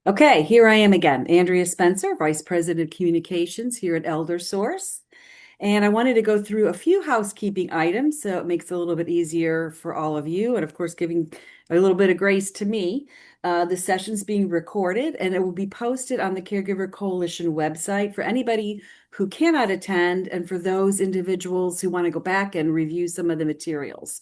Okay, here I am again, Andrea Spencer, Vice President of Communications here at Elder Source. And I wanted to go through a few housekeeping items so it makes it a little bit easier for all of you. And of course, giving a little bit of grace to me. The session's being recorded and it will be posted on the Caregiver Coalition website for anybody who cannot attend and for those individuals who want to go back and review some of the materials.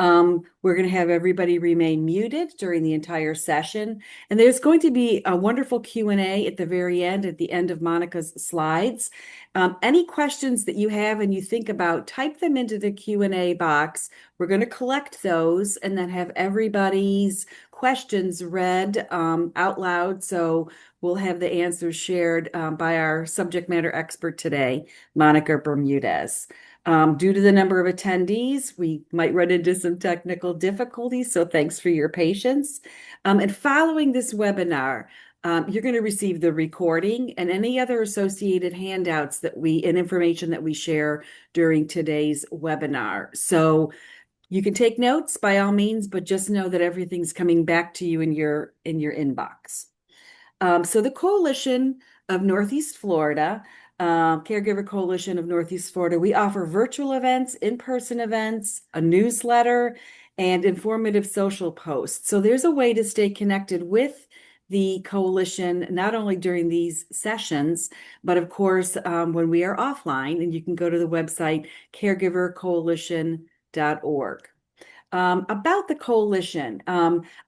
We're going to have everybody remain muted during the entire session. And there's going to be a wonderful Q&A at the very end, at the end of Monica's slides. Any questions that you have and you think about, type them into the Q&A box. We're going to collect those and then have everybody's questions read out loud. So we'll have the answers shared by our subject matter expert today, Monica Bermudez. Due to the number of attendees, we might run into some technical difficulties, so thanks for your patience. And following this webinar, you're going to receive the recording and any other associated handouts and information that we share during today's webinar. So you can take notes by all means, but just know that everything's coming back to you in your inbox. So the Coalition of Northeast Florida, Caregiver Coalition of Northeast Florida, we offer virtual events, in-person events, a newsletter, and informative social posts. So there's a way to stay connected with the coalition, not only during these sessions, but of course, when we are offline, and you can go to the website caregivercoalition.org. About the coalition,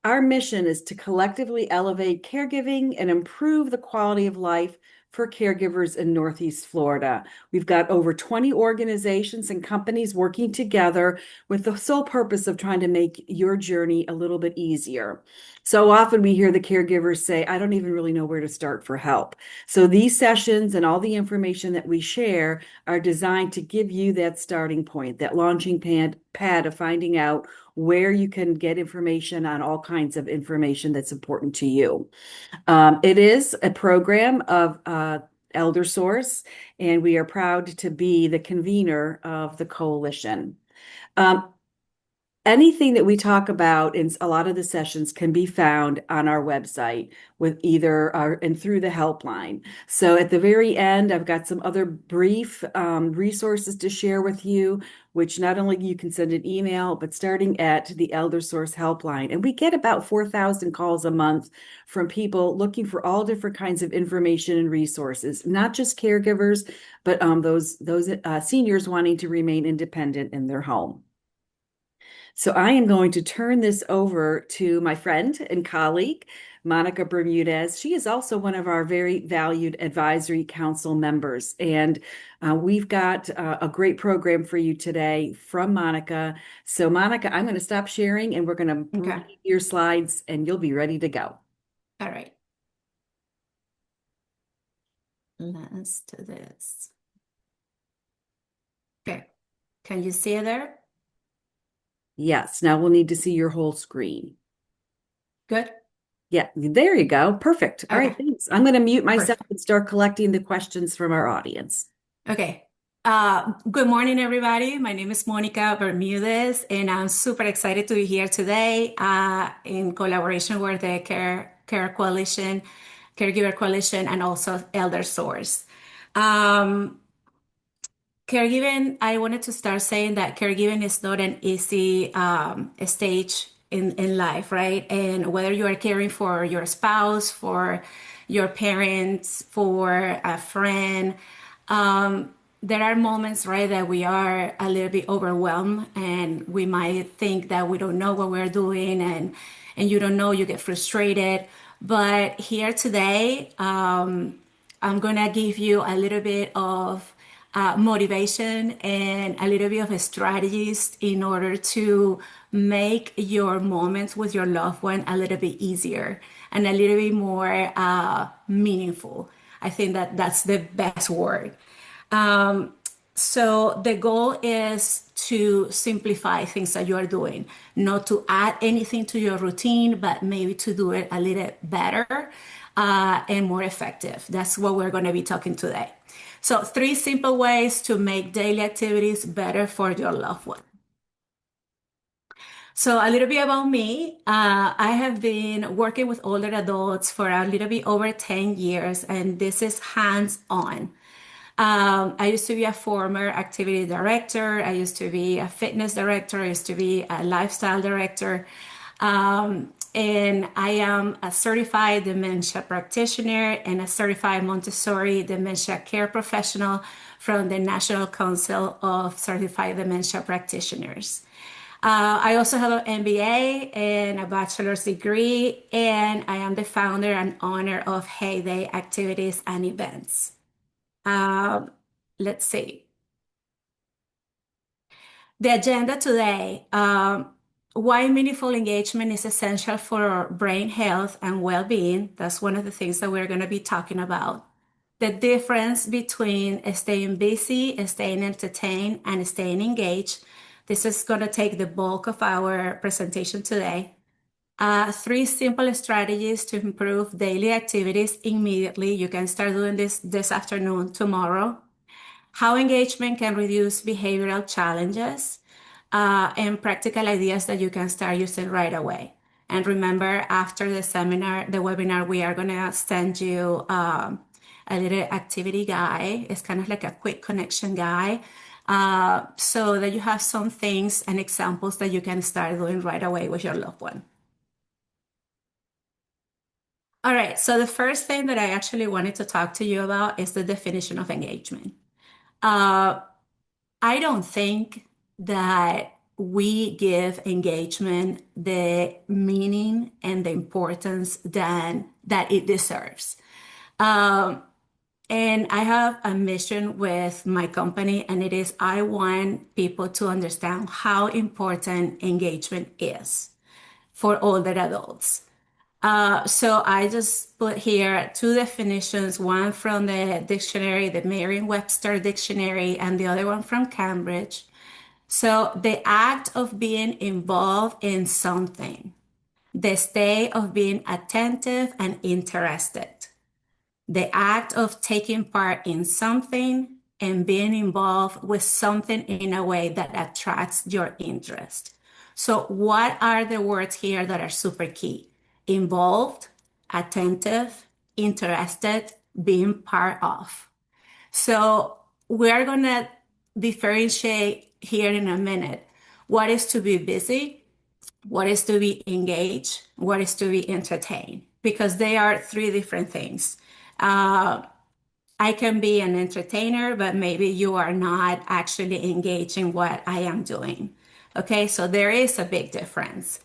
our mission is to collectively elevate caregiving and improve the quality of life for caregivers in Northeast Florida. We've got over 20 organizations and companies working together with the sole purpose of trying to make your journey a little bit easier. So often we hear the caregivers say, I don't even really know where to start for help. So these sessions and all the information that we share are designed to give you that starting point, that launching pad of finding out where you can get information on all kinds of information that's important to you. It is a program of Elder Source, and we are proud to be the convener of the coalition. Um, Anything that we talk about in a lot of the sessions can be found on our website with either our and through the helpline. So at the very end, I've got some other brief resources to share with you, which not only you can send an email, but starting at the Elder Source helpline. And we get about 4,000 calls a month from people looking for all different kinds of information and resources, not just caregivers, but those seniors wanting to remain independent in their home. So I am going to turn this over to my friend and colleague, Monica Bermudez. She is also one of our very valued advisory council members. And we've got a great program for you today from Monica. So Monica, I'm going to stop sharing and we're going to bring Okay. your slides and you'll be ready to go. All right. Let's do this. Okay. Can you see it there? Yes, now we'll need to see your whole screen. Good. Yeah, there you go. Perfect. All right, Okay. thanks. I'm going to mute myself Perfect. and start collecting the questions from our audience. Okay. Good morning, everybody. My name is Monica Bermudez, and I'm super excited to be here today in collaboration with the Care Coalition, Caregiver Coalition, and also Elder Source. Um, Caregiving, I wanted to start saying that caregiving is not an easy stage in life, right? And whether you are caring for your spouse, for your parents, for a friend, there are moments, right, that we are a little bit overwhelmed and we might think that we don't know what we're doing and you don't know, you get frustrated. But here today, I'm gonna give you a little bit of motivation and a little bit of strategies in order to make your moments with your loved one a little bit easier and a little bit more meaningful. I think that that's the best word. So the goal is to simplify things that you are doing, not to add anything to your routine, but maybe to do it a little better and more effective. That's what we're going to be talking today. So, three simple ways to make daily activities better for your loved one. So a little bit about me. I have been working with older adults for a little bit over 10 years, and this is hands-on. I used to be a former activity director. I used to be a fitness director. I used to be a lifestyle director. And I am a certified dementia practitioner and a certified Montessori dementia care professional from the National Council of Certified Dementia Practitioners. I also have an MBA and a bachelor's degree, and I am the founder and owner of Heyday Activities and Events. Um, let's see. The agenda today, why meaningful engagement is essential for brain health and well-being. That's one of the things that we're going to be talking about. The difference between staying busy, staying entertained, and staying engaged. This is going to take the bulk of our presentation today. Three simple strategies to improve daily activities immediately. You can start doing this afternoon, tomorrow. How engagement can reduce behavioral challenges, and practical ideas that you can start using right away. And remember, after the seminar, the webinar, we are going to send you a little activity guide. It's kind of like a quick connection guide, so that you have some things and examples that you can start doing right away with your loved one. All right, so the first thing that I actually wanted to talk to you about is the definition of engagement. Uh, I don't think that we give engagement the meaning and the importance that it deserves. Um, and I have a mission with my company, and it is I want people to understand how important engagement is for older adults. So I just put here two definitions, one from the dictionary, the Merriam-Webster dictionary, and the other one from Cambridge. So the act of being involved in something, the state of being attentive and interested, the act of taking part in something and being involved with something in a way that attracts your interest. So, what are the words here that are super key? Involved, attentive, interested, being part of. So, we're going to differentiate here in a minute what is to be busy, what is to be engaged, what is to be entertained, because they are three different things. Uh, I can be an entertainer, but maybe you are not actually engaged in what I am doing. Okay, so there is a big difference.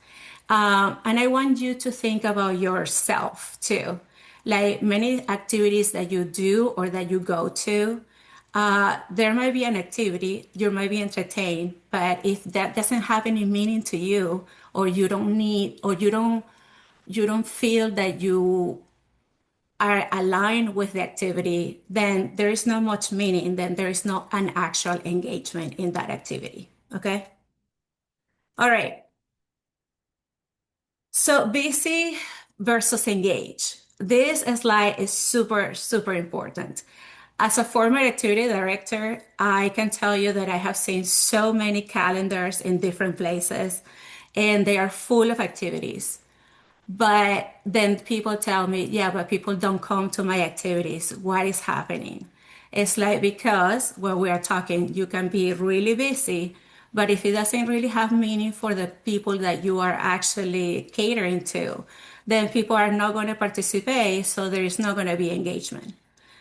And I want you to think about yourself too. Like many activities that you do or that you go to, there might be an activity, you might be entertained, but if that doesn't have any meaning to you, or you don't need, or you don't feel that you are aligned with the activity, then there is not much meaning, then there is not an actual engagement in that activity. Okay? All right. So busy versus engage. This slide is super, super important. As a former activity director, I can tell you that I have seen so many calendars in different places and they are full of activities. But then people tell me, yeah, but people don't come to my activities. What is happening? It's like because when we are talking, you can be really busy, but if it doesn't really have meaning for the people that you are actually catering to, then people are not going to participate, so there is not going to be engagement.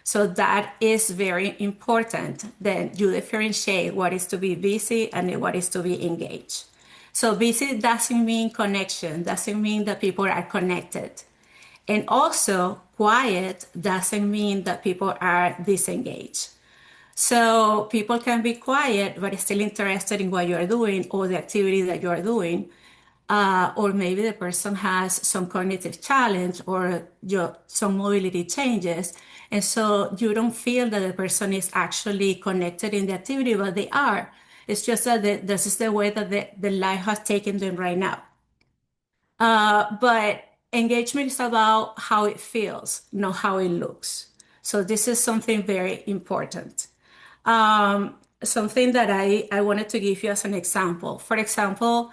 So that is very important that you differentiate what is to be busy and what is to be engaged. So busy doesn't mean connection, doesn't mean that people are connected. And also, quiet doesn't mean that people are disengaged. So people can be quiet, but still interested in what you are doing or the activity that you are doing. Or maybe the person has some cognitive challenge or some mobility changes. And so you don't feel that the person is actually connected in the activity, but they are. It's just that this is the way that the life has taken them right now. But engagement is about how it feels, not how it looks. So this is something very important. Something that I wanted to give you as an example. For example,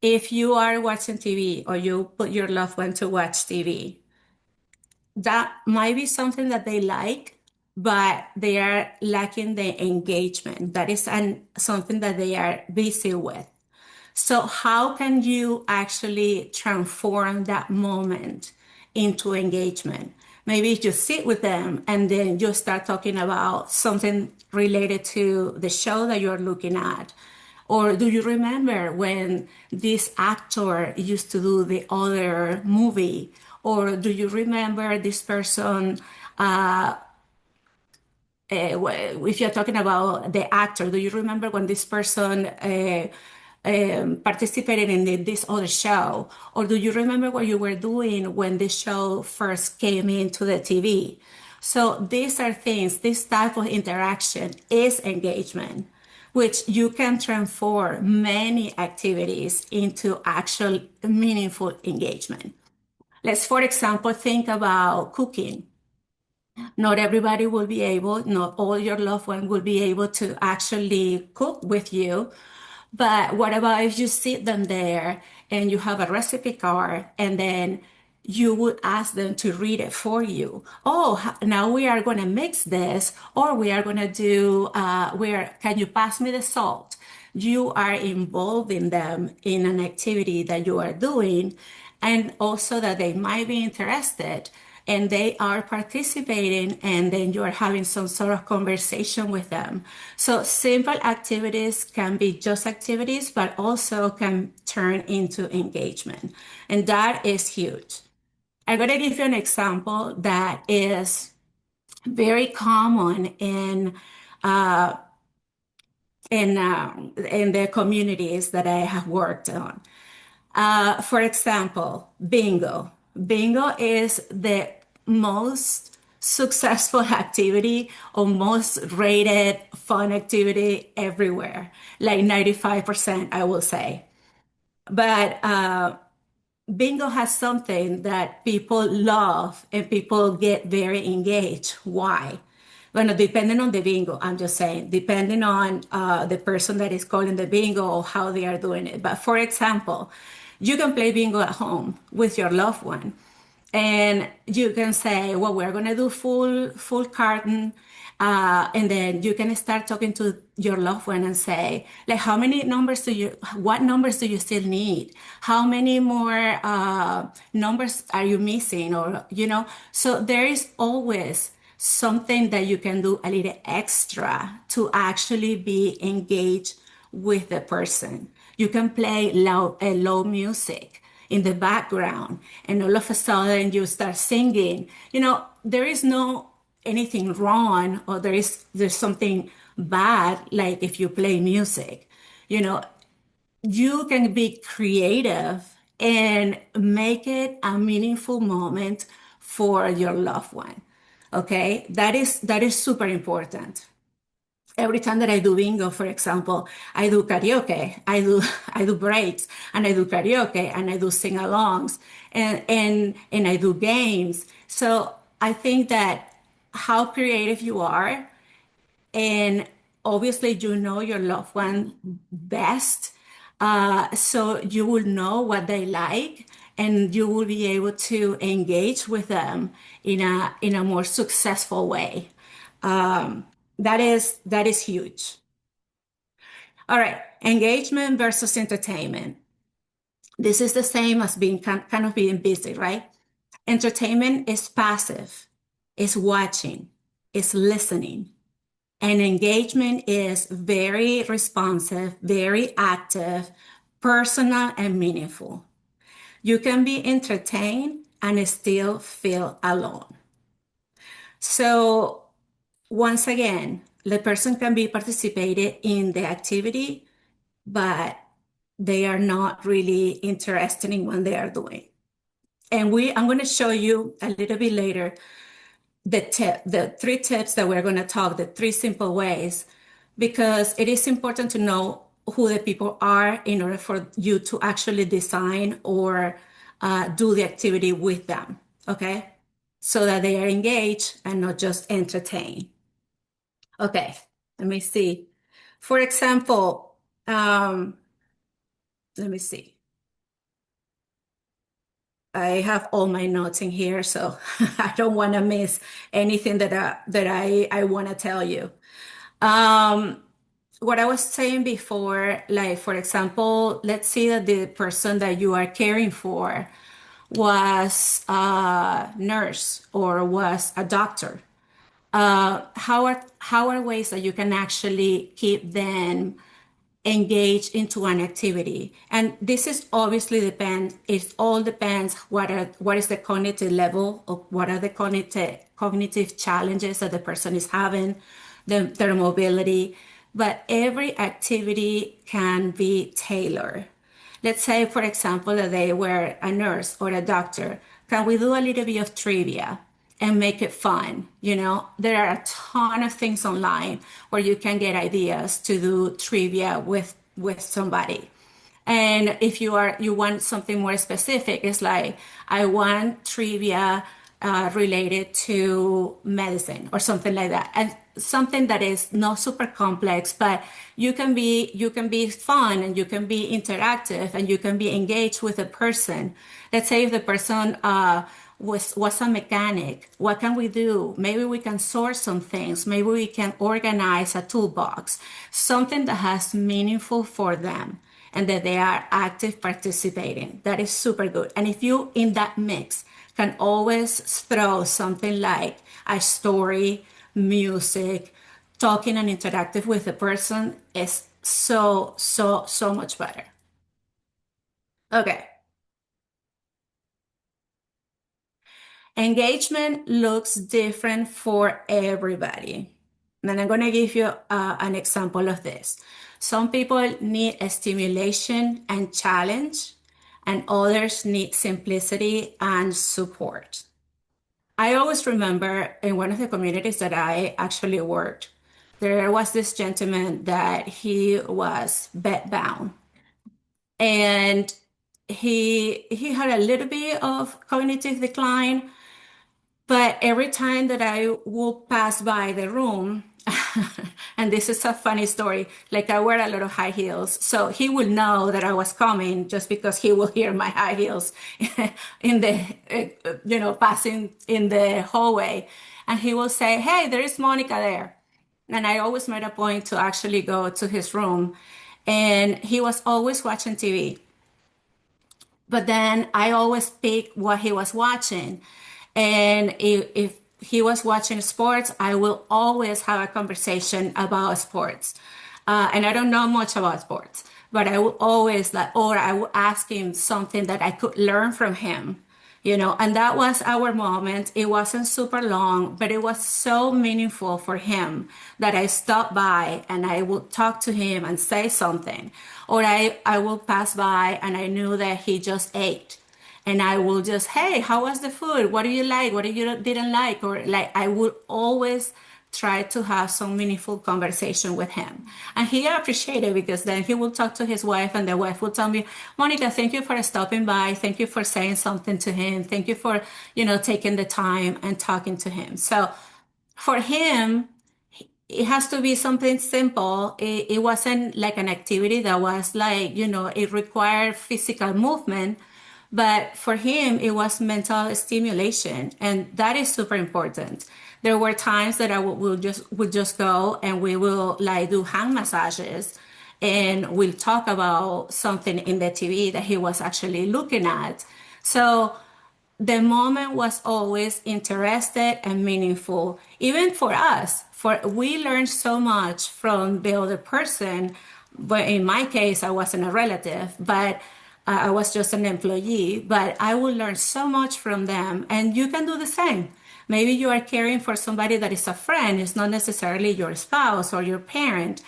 if you are watching TV or you put your loved one to watch TV, that might be something that they like, but they are lacking the engagement. That is something that they are busy with. So, how can you actually transform that moment into engagement? Maybe you sit with them and then you start talking about something related to the show that you're looking at. Or do you remember when this actor used to do the other movie? Or do you remember this person? If you're talking about the actor, do you remember when this person participated in this other show? Or do you remember what you were doing when this show first came into the TV? So these are things, this type of interaction is engagement, which you can transform many activities into actual meaningful engagement. Let's, for example, think about cooking. Not everybody will be able, not all your loved one will be able to actually cook with you. But what about if you sit them there and you have a recipe card and then you would ask them to read it for you? Oh, now we are going to mix this, or we are going to do, where can you pass me the salt? You are involving them in an activity that you are doing, and also that they might be interested and they are participating, and then you are having some sort of conversation with them. So simple activities can be just activities, but also can turn into engagement. And that is huge. I'm going to give you an example that is very common in the communities that I have worked on. For example, bingo. Bingo is the most successful activity or most rated fun activity everywhere, like 95%, I will say. But bingo has something that people love and people get very engaged. Why? Well, depending on the bingo, I'm just saying, depending on the person that is calling the bingo or how they are doing it. But for example, you can play bingo at home with your loved one, and you can say, well, we're going to do full carton, and then you can start talking to your loved one and say, like, what numbers do you still need? How many more numbers are you missing? Or, so there is always something that you can do a little extra to actually be engaged with the person. You can play low music in the background, and all of a sudden you start singing. There is no anything wrong, or there's something bad, like if you play music. you know you can be creative and make it a meaningful moment for your loved one. Okay, that is super important. Every time that I do bingo, for example, I do karaoke, I do breaks, and I do karaoke, and I do sing-alongs, and I do games. So I think that how creative you are, and obviously you know your loved one best, so you will know what they like, and you will be able to engage with them in a more successful way. That is huge. All right, engagement versus entertainment. This is the same as being kind of being busy, right? Entertainment is passive, is watching, is listening. And engagement is very responsive, very active, personal, and meaningful. You can be entertained and still feel alone. So, once again, the person can be participated in the activity, but they are not really interested in what they are doing. And I'm going to show you a little bit later the three tips that we're going to talk, the three simple ways, because it is important to know who the people are in order for you to actually design or do the activity with them, okay? So that they are engaged and not just entertained. Okay, let me see. For example, let me see. I have all my notes in here, so I don't want to miss anything that I want to tell you. Um, what I was saying before, like for example, let's say that the person that you are caring for was a nurse or was a doctor. How are ways that you can actually keep them engage into an activity? And this is obviously depend, it all depends what is the cognitive level of what are the cognitive challenges that the person is having, their mobility. But every activity can be tailored. Let's say, for example, that they were a nurse or a doctor. Can we do a little bit of trivia and make it fun? There are a ton of things online where you can get ideas to do trivia with somebody. And if you want something more specific, it's like I want trivia related to medicine or something like that, and something that is not super complex, but you can be fun and you can be interactive and you can be engaged with a person. Let's say if the person was a mechanic, what can we do? Maybe we can sort some things. Maybe we can organize a toolbox, something that has meaningful for them and that they are active participating. That is super good. And if you in that mix can always throw something like a story, music, talking and interactive with the person is so, so, so much better. Okay. Engagement looks different for everybody. And I'm going to give you an example of this. Some people need a stimulation and challenge, and others need simplicity and support. I always remember in one of the communities that I actually worked, there was this gentleman that he was bedbound, and he had a little bit of cognitive decline. But every time that I will pass by the room, and this is a funny story, like I wear a lot of high heels, so he will know that I was coming just because he will hear my high heels in the, passing in the hallway. And he will say, "Hey, there is Monica there." And I always made a point to actually go to his room. And he was always watching TV. But then I always pick what he was watching. And if he was watching sports, I will always have a conversation about sports. And I don't know much about sports, but I will always like, or I will ask him something that I could learn from him, and that was our moment. It wasn't super long, but it was so meaningful for him that I stopped by and I would talk to him and say something. Or I will pass by and I knew that he just ate. And I will just, "Hey, how was the food? What do you like? What do you didn't like?" Or like I would always try to have some meaningful conversation with him. And he appreciated, because then he will talk to his wife and the wife will tell me, "Monica, thank you for stopping by. Thank you for saying something to him. Thank you for, taking the time and talking to him." So for him, it has to be something simple. It wasn't like an activity that was like, it required physical movement. But for him, it was mental stimulation, and that is super important. There were times that I would just go and we will like do hand massages, and we'll talk about something in the TV that he was actually looking at. So the moment was always interested and meaningful, even for us. For we learned so much from the other person. But in my case, I wasn't a relative, but I was just an employee. But I will learn so much from them, and you can do the same. Maybe you are caring for somebody that is a friend. It's not necessarily your spouse or your parent,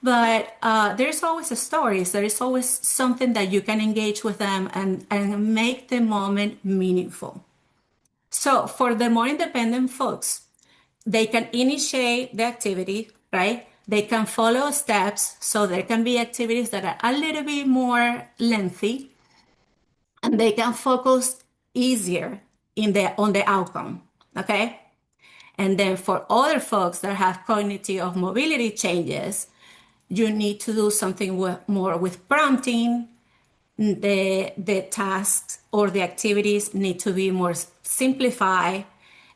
but there's always a stories. There is always something that you can engage with them and make the moment meaningful. So for the more independent folks, they can initiate the activity, right? They can follow steps. So there can be activities that are a little bit more lengthy, and they can focus easier on the outcome. Okay. And then for other folks that have cognitive mobility changes, you need to do something more with prompting, the tasks or the activities need to be more simplified,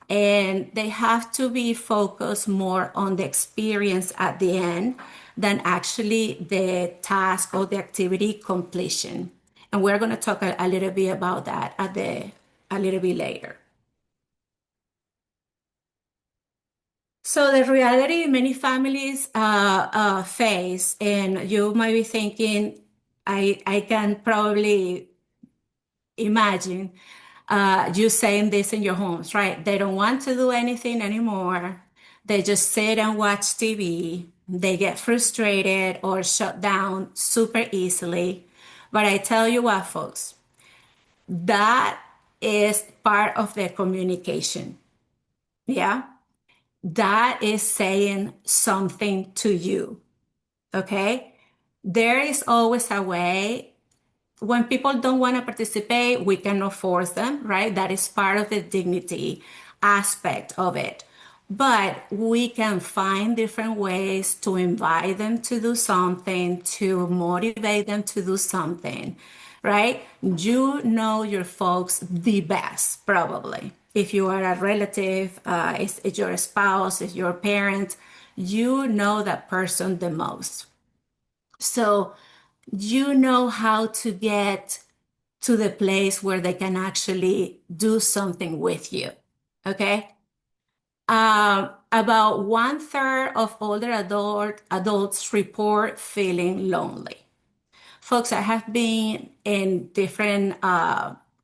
and they have to be focused more on the experience at the end than actually the task or the activity completion. And we're going to talk a little bit about that a little bit later. So the reality many families face, and you might be thinking, I can probably imagine you saying this in your homes, right? They don't want to do anything anymore. They just sit and watch TV. They get frustrated or shut down super easily. But I tell you what, folks, that is part of the communication. Yeah. That is saying something to you. Okay. There is always a way. When people don't want to participate, we cannot force them, right? That is part of the dignity aspect of it. But we can find different ways to invite them to do something, to motivate them to do something, right? You know your folks the best, probably. If you are a relative, it's your spouse, it's your parent, you know that person the most. So you know how to get to the place where they can actually do something with you. Okay. About one third of older adults report feeling lonely. Folks, I have been in different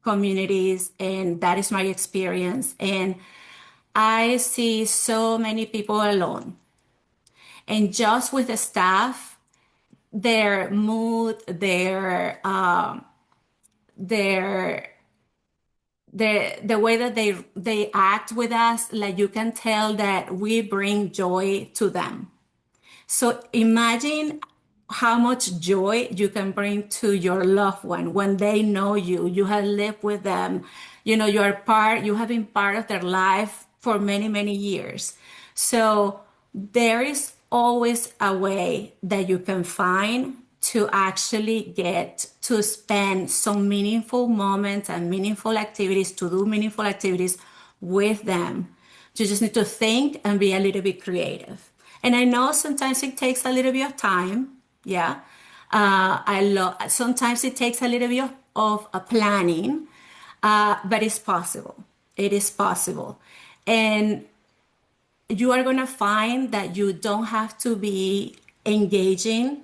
communities, and that is my experience. And I see so many people alone. And just with the staff, their mood, their the way that they act with us, like you can tell that we bring joy to them. So imagine how much joy you can bring to your loved one when they know you, you have lived with them, you have been part of their life for many, many years. So there is always a way that you can find to actually get to spend some meaningful moments and meaningful activities, to do meaningful activities with them. You just need to think and be a little bit creative. And I know sometimes it takes a little bit of time. Yeah. Sometimes it takes a little bit of a planning, but it's possible. It is possible. And you are going to find that you don't have to be engaging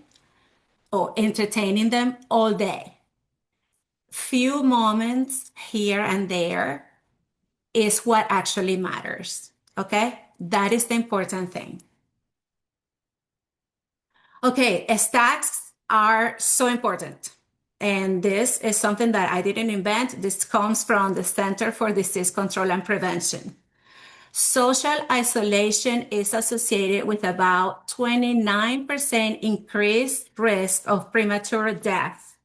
or entertaining them all day. Few moments here and there is what actually matters. Okay? That is the important thing. Okay, stacks are so important. And this is something that I didn't invent. This comes from the Center for Disease Control and Prevention. Social isolation is associated with about 29% increased risk of premature death.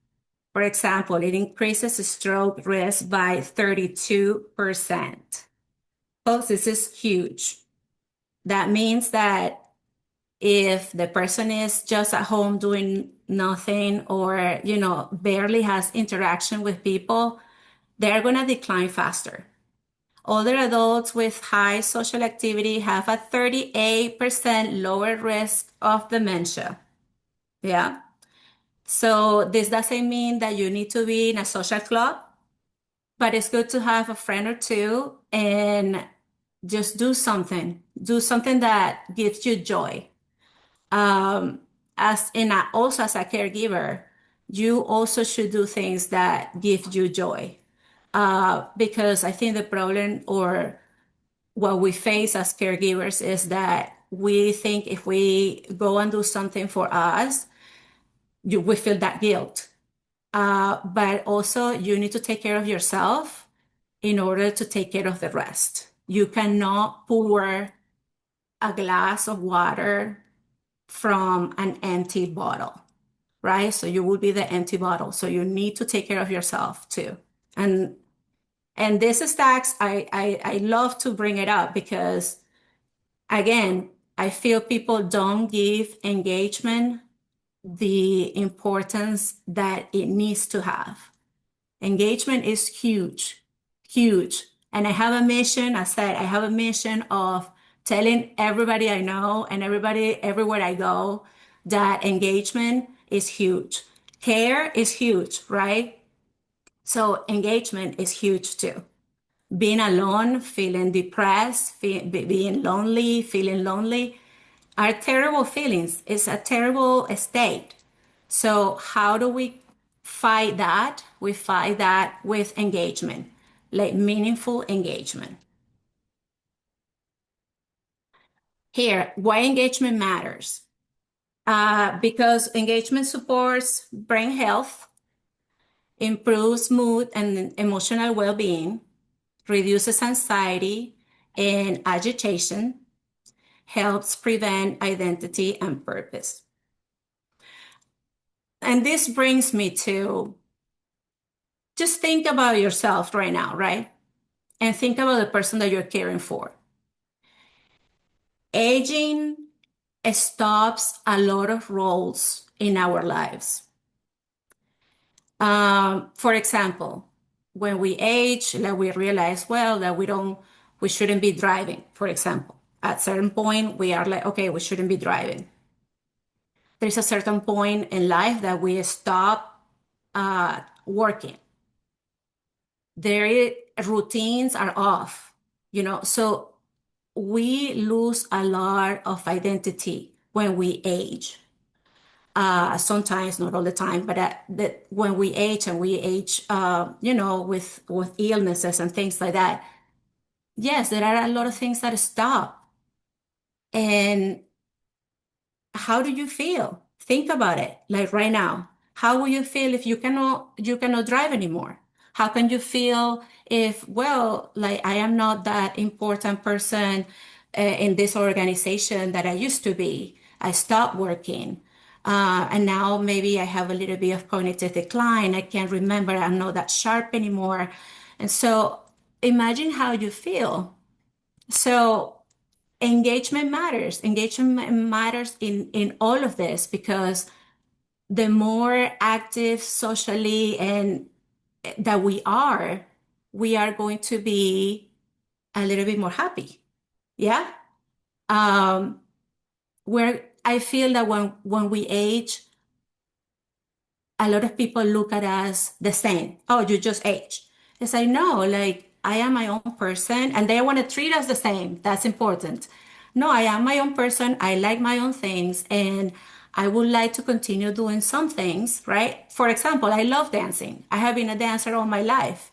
For example, it increases stroke risk by 32%. Folks, this is huge. That means that if the person is just at home doing nothing or, barely has interaction with people, they're going to decline faster. Older adults with high social activity have a 38% lower risk of dementia. Yeah. So this doesn't mean that you need to be in a social club, but it's good to have a friend or two and just do something that gives you joy. Also as a caregiver, you also should do things that give you joy. Because I think the problem or what we face as caregivers is that we think if we go and do something for us, we feel that guilt. But also, you need to take care of yourself in order to take care of the rest. You cannot pour a glass of water from an empty bottle, right? So you will be the empty bottle. So you need to take care of yourself too. And this stacks, I love to bring it up because again, I feel people don't give engagement the importance that it needs to have. Engagement is huge, huge. And I have a mission, I said, I have a mission of telling everybody I know and everybody everywhere I go that engagement is huge. Care is huge, right? So engagement is huge too. Being alone, feeling depressed, being lonely, feeling lonely are terrible feelings. It's a terrible state. So, how do we fight that? We fight that with engagement, like meaningful engagement. Here, why engagement matters. Because engagement supports brain health, improves mood and emotional well being, reduces anxiety and agitation, helps prevent identity and purpose. And this brings me to just think about yourself right now, right? And think about the person that you're caring for. Aging stops a lot of roles in our lives. For example, when we age, like we realize, well, that we shouldn't be driving, for example. At certain point, we are like, okay, we shouldn't be driving. There's a certain point in life that we stop working. Their routines are off, so we lose a lot of identity when we age. Sometimes, not all the time, but that when we age and we age, with illnesses and things like that, yes, there are a lot of things that stop. And how do you feel? Think about it. Like right now, how will you feel if you cannot drive anymore? How can you feel if, well, like I am not that important person in this organization that I used to be? I stopped working. And now maybe I have a little bit of cognitive decline. I can't remember. I'm not that sharp anymore. And so imagine how you feel. So engagement matters. Engagement matters in all of this because the more active socially and that we are going to be a little bit more happy. Yeah. Um, where I feel that when we age, a lot of people look at us the same. Oh, you just age. It's like, no, like I am my own person and they want to treat us the same. That's important. No, I am my own person. I like my own things and I would like to continue doing some things, right? For example, I love dancing. I have been a dancer all my life.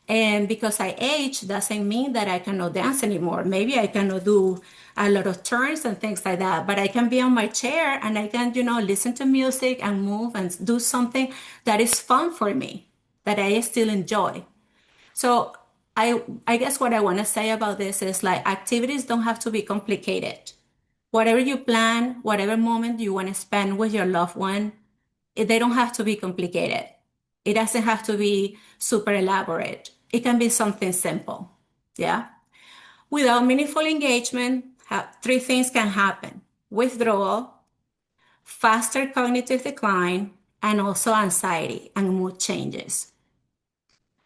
And because I age doesn't mean that I cannot dance anymore. Maybe I cannot do a lot of turns and things like that, but I can be on my chair and I can, listen to music and move and do something that is fun for me, that I still enjoy. So I guess what I want to say about this is like activities don't have to be complicated. Whatever you plan, whatever moment you want to spend with your loved one, they don't have to be complicated. It doesn't have to be super elaborate. It can be something simple. Yeah. Without meaningful engagement, three things can happen: withdrawal, faster cognitive decline, and also anxiety and mood changes.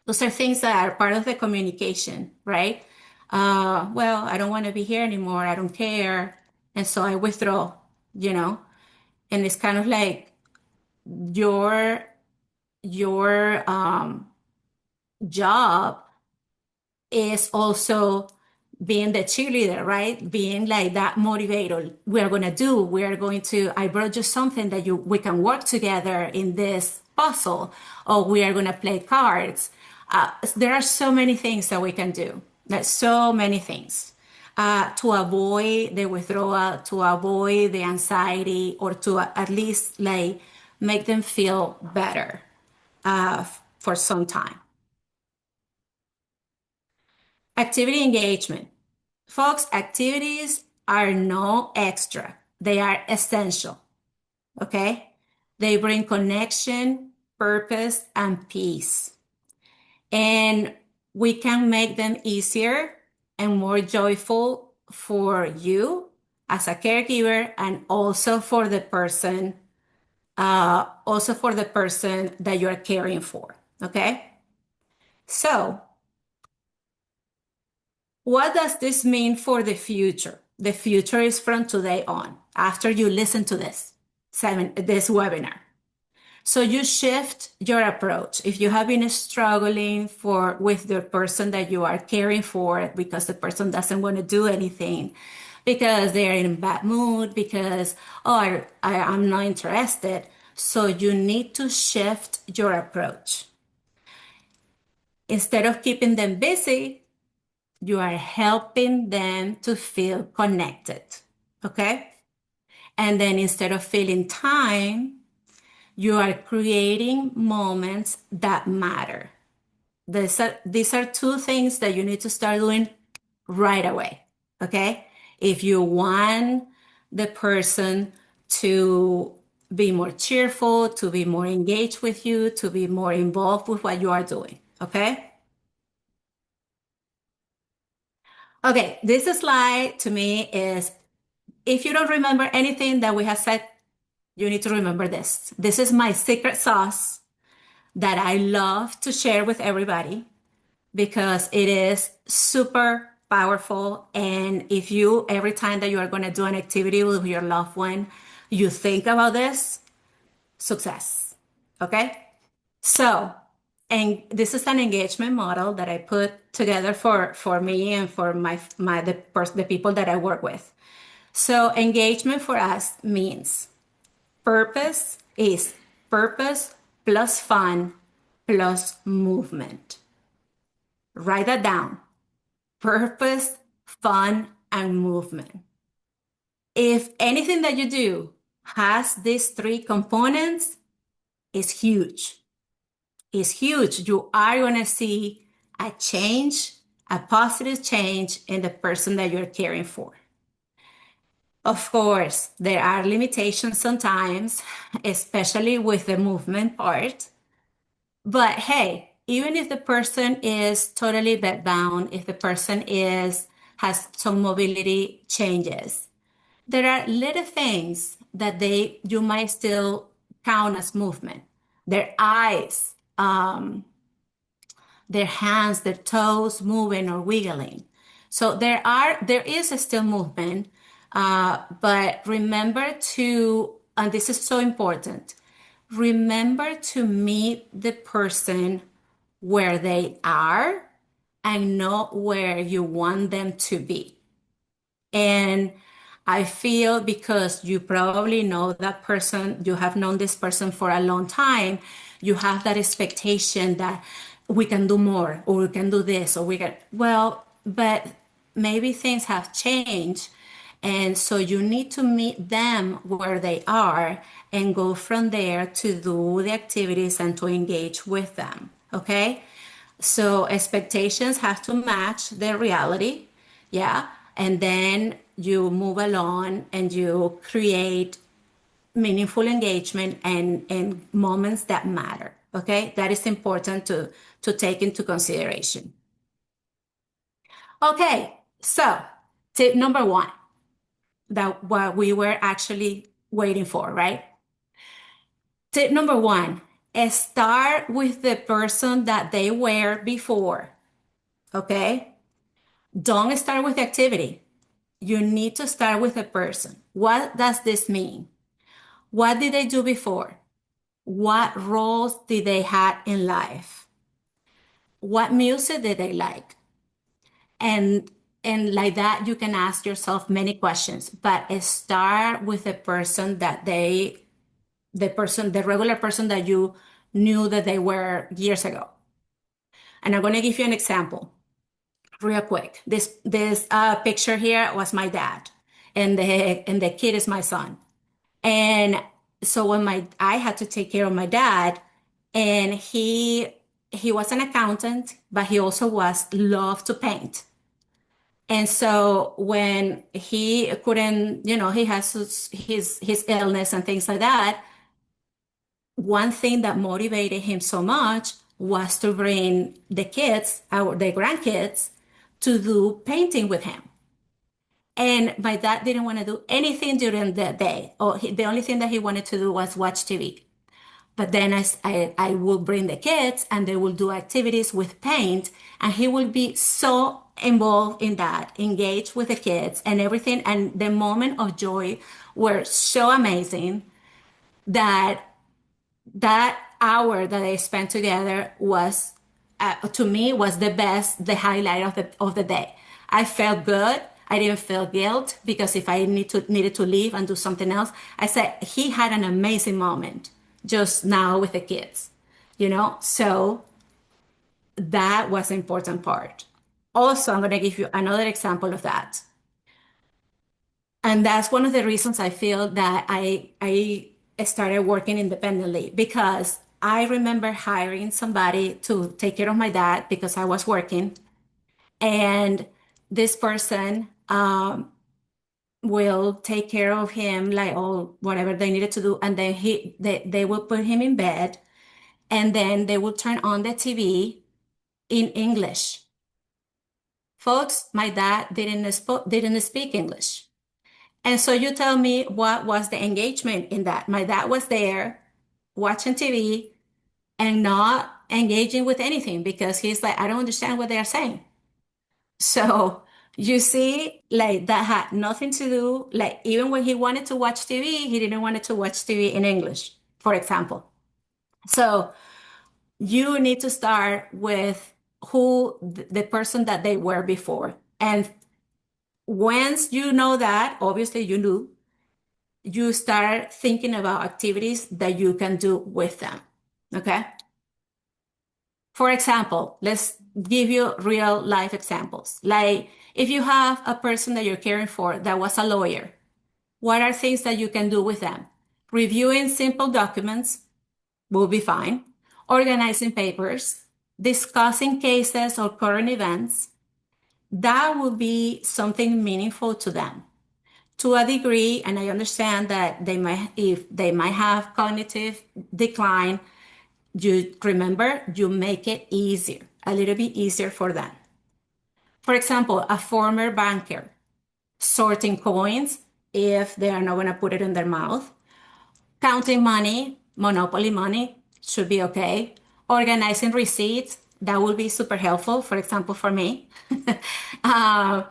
Those are things that are part of the communication, right? Well, I don't want to be here anymore. I don't care. And so I withdraw, you know? And it's kind of like your your job is also being the cheerleader, right? Being like that motivator. I brought you something that we can work together in this puzzle, or we are going to play cards. There are so many things that we can do. There's so many things to avoid the withdrawal, to avoid the anxiety, or to at least like make them feel better for some time. Activity engagement. Folks, activities are no extra. They are essential. Okay? They bring connection, purpose, and peace. And we can make them easier and more joyful for you as a caregiver and also for the person also for the person that you're caring for. Okay? So, what does this mean for the future? The future is from today on, after you listen to this webinar. So you shift your approach. If you have been struggling with the person that you are caring for because the person doesn't want to do anything, because they're in a bad mood, because, oh, I'm not interested. So you need to shift your approach. Instead of keeping them busy, you are helping them to feel connected. Okay? And then instead of filling time, you are creating moments that matter. These are two things that you need to start doing right away. Okay? If you want the person to be more cheerful, to be more engaged with you, to be more involved with what you are doing. Okay? Okay, this slide to me is, if you don't remember anything that we have said, you need to remember this. This is my secret sauce that I love to share with everybody because it is super powerful. And if you, every time that you are going to do an activity with your loved one, you think about this, success. Okay? So, and this is an engagement model that I put together for me and for the people that I work with. So engagement for us means purpose plus fun plus movement. Write that down. Purpose, fun, and movement. If anything that you do has these three components, it's huge. It's huge. You are going to see a change, a positive change in the person that you're caring for. Of course, there are limitations sometimes, especially with the movement part. But hey, even if the person is totally bed bound, if the person has some mobility changes, there are little things that you might still count as movement. Their eyes, their hands, their toes moving or wiggling. So there is still movement, but remember and this is so important, remember to meet the person where they are and not where you want them to be. And I feel because you probably know that person, you have known this person for a long time, you have that expectation that we can do more or we can do this or but maybe things have changed. And so you need to meet them where they are and go from there to do the activities and to engage with them. Okay? So expectations have to match their reality. Yeah. And then you move along and you create meaningful engagement and moments that matter. Okay. That is important to take into consideration. Okay. So tip number one, that what we were actually waiting for, right? Tip number one is start with the person that they were before. Okay. Don't start with the activity. You need to start with a person. What does this mean? What did they do before? What roles did they have in life? What music did they like? And like that, you can ask yourself many questions, but start with the person the regular person that you knew that they were years ago. And I'm going to give you an example real quick. This picture here was my dad, and the kid is my son. And so when I had to take care of my dad, and he was an accountant, but he also loved to paint. And so when he couldn't, he has his illness and things like that, one thing that motivated him so much was to bring the grandkids, to do painting with him. And my dad didn't want to do anything during the day. Or the only thing that he wanted to do was watch TV. But then I will bring the kids and they will do activities with paint, and he will be so involved in that, engaged with the kids and everything. And the moment of joy were so amazing that that hour that I spent together was, to me, was the best, the highlight of the day. I felt good. I didn't feel guilt because if I needed to leave and do something else, I said he had an amazing moment just now with the kids, you know. So that was the important part. Also, I'm going to give you another example of that. And that's one of the reasons I feel that I started working independently, because I remember hiring somebody to take care of my dad because I was working, and this person will take care of him, like all whatever they needed to do, and then they will put him in bed, and then they will turn on the TV in English. Folks, my dad didn't speak English. And so you tell me, what was the engagement in that? My dad was there watching TV and not engaging with anything because he's like, I don't understand what they are saying. So you see, like that had nothing to do, like even when he wanted to watch TV, he didn't want to watch TV in English, for example. So you need to start with who the person that they were before. And once you know that, obviously you knew, you start thinking about activities that you can do with them. Okay. For example, let's give you real life examples. Like if you have a person that you're caring for that was a lawyer, what are things that you can do with them? Reviewing simple documents will be fine. Organizing papers, discussing cases or current events, that will be something meaningful to them to a degree. And I understand that if they might have cognitive decline, you remember, you make it easier, a little bit easier for them. For example, a former banker sorting coins if they are not going to put it in their mouth, counting money, monopoly money should be okay. Organizing receipts, that will be super helpful, for example, for me. uh,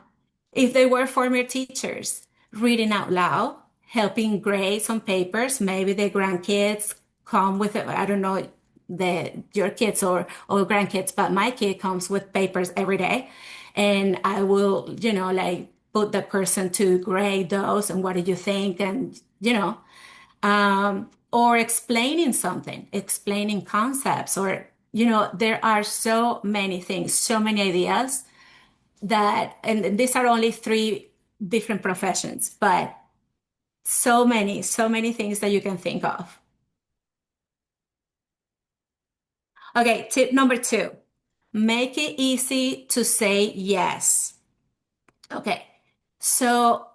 if they were former teachers, reading out loud, helping grade some papers, maybe the grandkids come with, I don't know, your kids or grandkids, but my kid comes with papers every day. And I will, like put the person to grade those and what do you think? And, or explaining something, explaining concepts, or, there are so many things, so many ideas and these are only three different professions, but so many things that you can think of. Okay, tip number 2, make it easy to say yes. Okay, so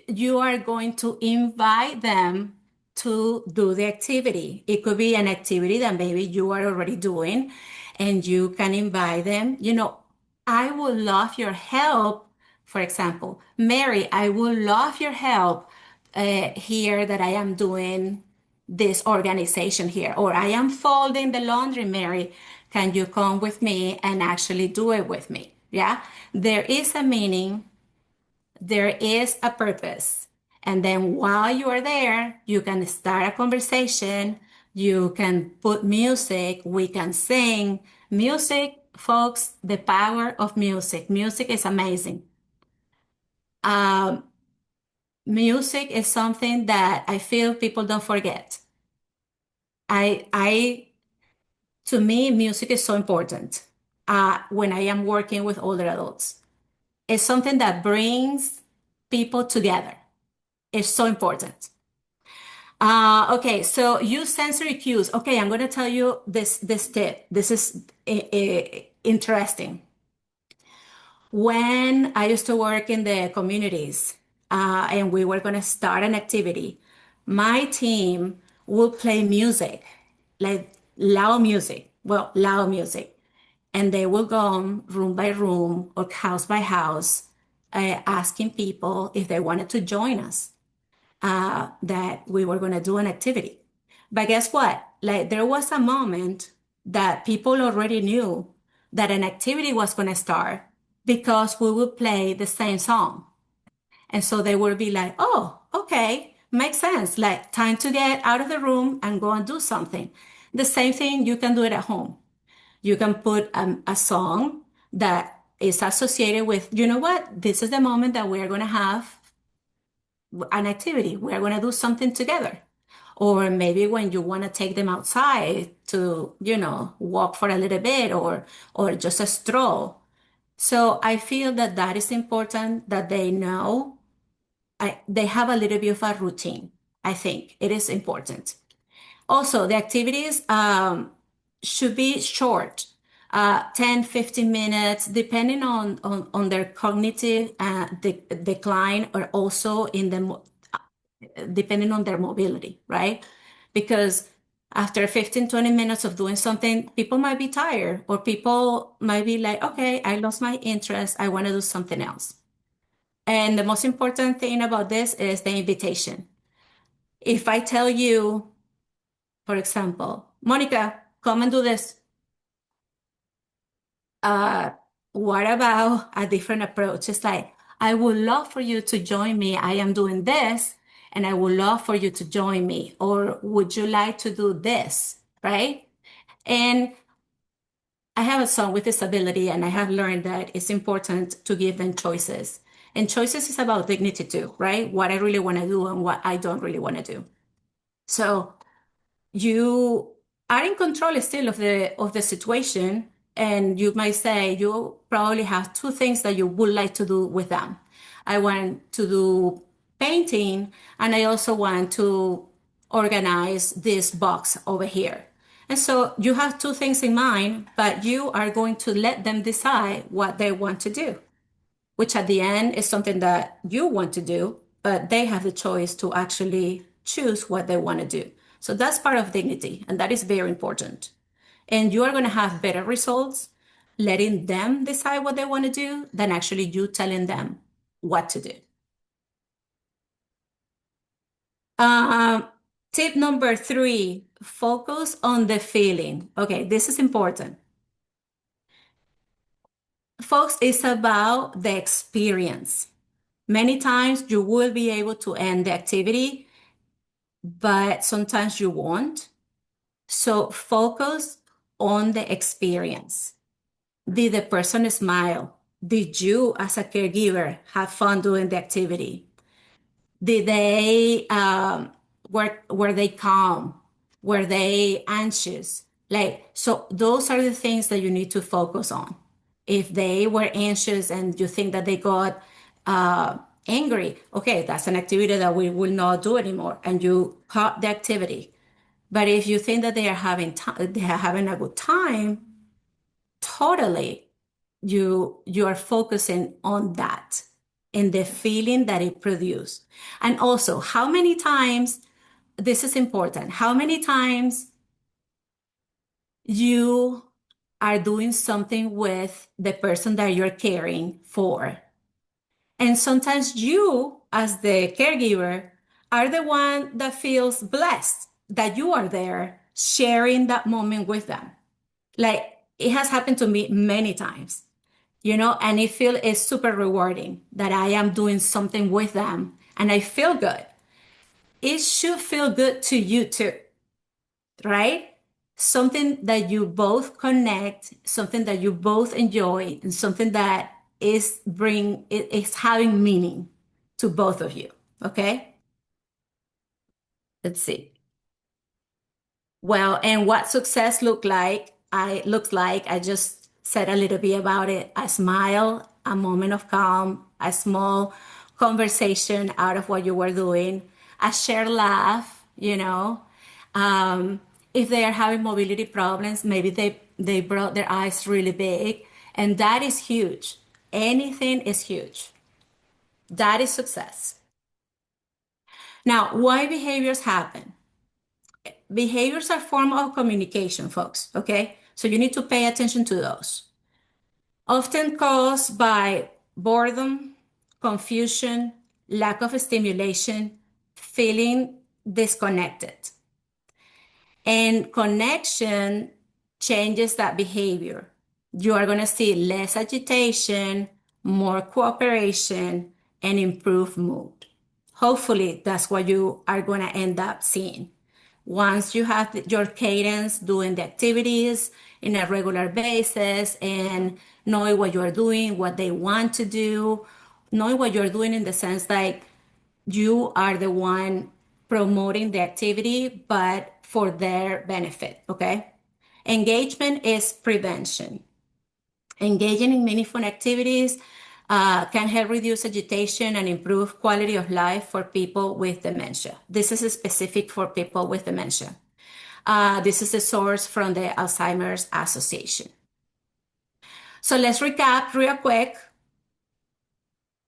you are going to invite them to do the activity. It could be an activity that maybe you are already doing, and you can invite them. I would love your help. For example, Mary, I would love your help here that I am doing this organization here, or I am folding the laundry, Mary. Can you come with me and actually do it with me? Yeah, there is a meaning, there is a purpose. And then while you are there, you can start a conversation. You can put music. We can sing. Music, folks, the power of music. Music is amazing. Um, Music is something that I feel people don't forget. I, to me, music is so important when I am working with older adults. It's something that brings people together. It's so important. Okay, so use sensory cues. Okay, I'm going to tell you this tip. This is interesting. When I used to work in the communities and we were going to start an activity, my team would play music, like loud music, and they will go room by room or house by house asking people if they wanted to join us, that we were going to do an activity. But guess what? Like there was a moment that people already knew that an activity was going to start because we would play the same song. And so they would be like, oh, okay, makes sense. Like time to get out of the room and go and do something. The same thing, you can do it at home. You can put a song that is associated with, you know what? This is the moment that we're going to have an activity. We're going to do something together. Or maybe when you want to take them outside to, walk for a little bit or just a stroll. So I feel that that is important that they know. They have a little bit of a routine. I think it is important. Also, the activities should be short, 10, 15 minutes, depending on their cognitive decline or also depending on their mobility, right? Because after 15, 20 minutes of doing something, people might be tired or people might be like, okay, I lost my interest. I want to do something else. And the most important thing about this is the invitation. If I tell you, for example, Monica, come and do this. Uh, what about a different approach? It's like, I would love for you to join me. I am doing this, and I would love for you to join me. Or would you like to do this? Right? And I have a son with disability, and I have learned that it's important to give them choices. And choices is about dignity too, right? What I really want to do and what I don't really want to do. So you are in control still of the situation, and you might say you probably have two things that you would like to do with them. I want to do painting, and I also want to organize this box over here. And so you have two things in mind, but you are going to let them decide what they want to do, which at the end is something that you want to do, but they have the choice to actually choose what they want to do. So that's part of dignity, and that is very important. And you are going to have better results letting them decide what they want to do than actually you telling them what to do. Um, Tip number 3, focus on the feeling. Okay, this is important. Folks, it's about the experience. Many times you will be able to end the activity, but sometimes you won't. So focus on the experience. Did the person smile? Did you, as a caregiver, have fun doing the activity? Did they were they calm? Were they anxious? Like, so those are the things that you need to focus on. If they were anxious and you think that they got uh, angry, okay, that's an activity that we will not do anymore, and you cut the activity. But if you think that they are having a good time, totally, you are focusing on that and the feeling that it produced. And also, how many times, this is important, how many times you are doing something with the person that you're caring for. And sometimes you, as the caregiver, are the one that feels blessed that you are there sharing that moment with them. Like it has happened to me many times, and it's super rewarding that I am doing something with them and I feel good. It should feel good to you too, right? Something that you both connect, something that you both enjoy, and something that is having meaning to both of you. Okay? Let's see. Well, and what success looks like, I just said a little bit about it. A smile, a moment of calm, a small conversation out of what you were doing, a shared laugh. Um, if they are having mobility problems, maybe they brought their eyes really big, and that is huge. Anything is huge. That is success. Now, why behaviors happen? Behaviors are form of communication, folks, okay? So you need to pay attention to those. Often caused by boredom, confusion, lack of stimulation, feeling disconnected. And connection changes that behavior. You are going to see less agitation, more cooperation, and improved mood. Hopefully, that's what you are going to end up seeing. Once you have your cadence doing the activities in a regular basis and knowing what you're doing, what they want to do, knowing what you're doing in the sense like you are the one promoting the activity, but for their benefit, okay? Engagement is prevention. Engaging in meaningful activities can help reduce agitation and improve quality of life for people with dementia. This is specific for people with dementia. This is a source from the Alzheimer's Association. So let's recap real quick